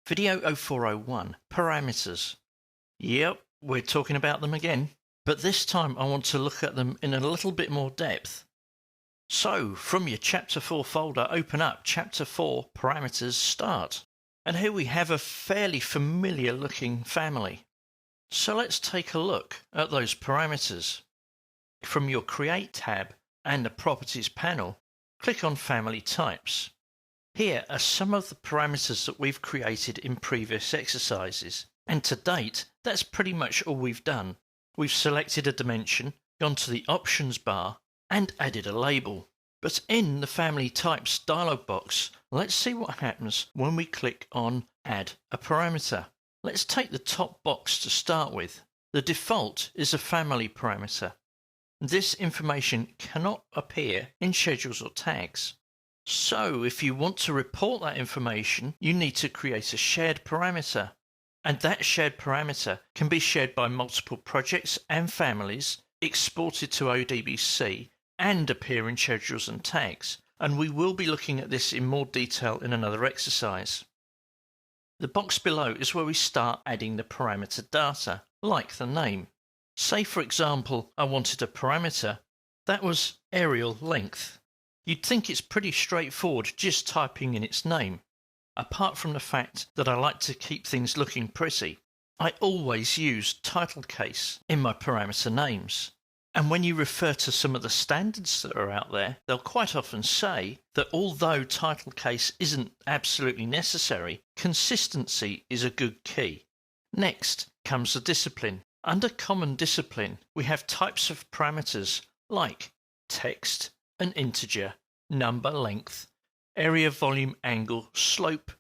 Video 0401, parameters. Yep, we're talking about them again, but this time I want to look at them in a little bit more depth. So, from your Chapter 4 folder, open up Chapter 4, Parameters, Start. And here we have a fairly familiar looking family. So let's take a look at those parameters. From your Create tab and the Properties panel, click on Family Types. Here are some of the parameters that we've created in previous exercises, and to date, that's pretty much all we've done. We've selected a dimension, gone to the options bar, and added a label. But in the Family Types dialog box, let's see what happens when we click on Add a Parameter. Let's take the top box to start with. The default is a family parameter. This information cannot appear in schedules or tags. So if you want to report that information, you need to create a shared parameter. And that shared parameter can be shared by multiple projects and families, exported to ODBC, and appear in schedules and tags. And we will be looking at this in more detail in another exercise. The box below is where we start adding the parameter data, like the name. Say, for example, I wanted a parameter that was aerial length. You'd think it's pretty straightforward just typing in its name. Apart from the fact that I like to keep things looking pretty, I always use title case in my parameter names. And when you refer to some of the standards that are out there, they'll quite often say that although title case isn't absolutely necessary, consistency is a good key. Next comes the discipline. Under Common Discipline, we have types of parameters like text, an integer, number, length, area, volume, angle, slope,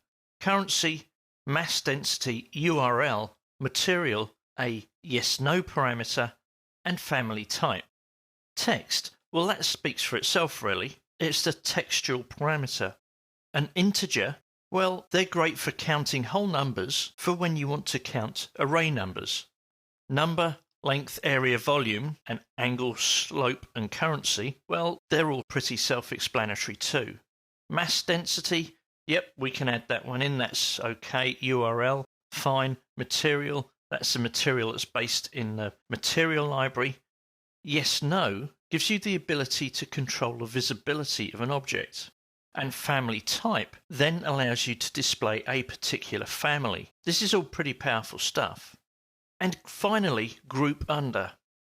currency, mass density, URL, material, a yes/no parameter, and family type. Text, well, that speaks for itself really. It's the textual parameter. An integer, well, they're great for counting whole numbers for when you want to count array numbers. Number, length, area, volume, and angle, slope, and currency, well, they're all pretty self-explanatory too. Mass density, yep, we can add that one in, that's okay. URL, fine. Material, that's the material that's based in the material library. Yes, no gives you the ability to control the visibility of an object. And family type then allows you to display a particular family. This is all pretty powerful stuff. And finally, group under.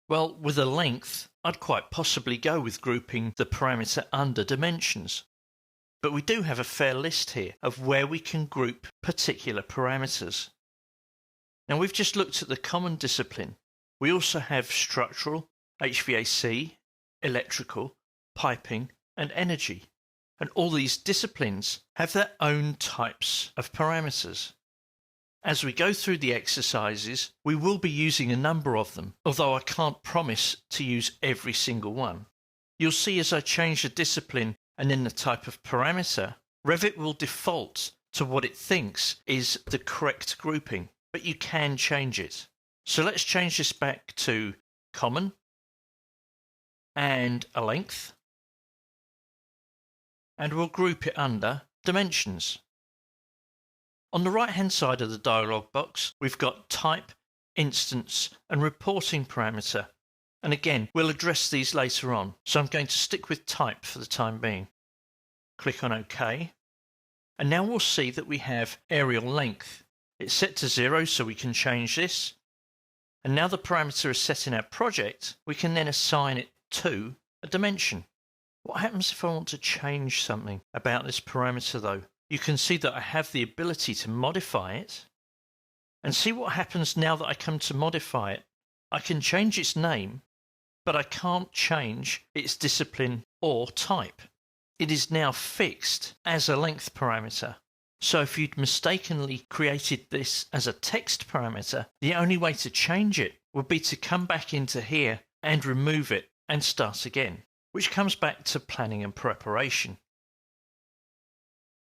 Well, with a length, I'd quite possibly go with grouping the parameter under dimensions. But we do have a fair list here of where we can group particular parameters. Now we've just looked at the Common Discipline. We also have structural, HVAC, electrical, piping, and energy. And all these disciplines have their own types of parameters. As we go through the exercises, we will be using a number of them, although I can't promise to use every single one. You'll see as I change the discipline and then the type of parameter, Revit will default to what it thinks is the correct grouping, but you can change it. So let's change this back to Common and a length, and we'll group it under Dimensions. On the right-hand side of the dialog box, we've got Type, Instance, and Reporting Parameter. And again, we'll address these later on, so I'm going to stick with Type for the time being. Click on OK. And now we'll see that we have aerial length. It's set to 0, so we can change this. And now the parameter is set in our project, we can then assign it to a dimension. What happens if I want to change something about this parameter though? You can see that I have the ability to modify it. And see what happens now that I come to modify it. I can change its name, but I can't change its discipline or type. It is now fixed as a length parameter. So if you'd mistakenly created this as a text parameter, the only way to change it would be to come back into here and remove it and start again, which comes back to planning and preparation.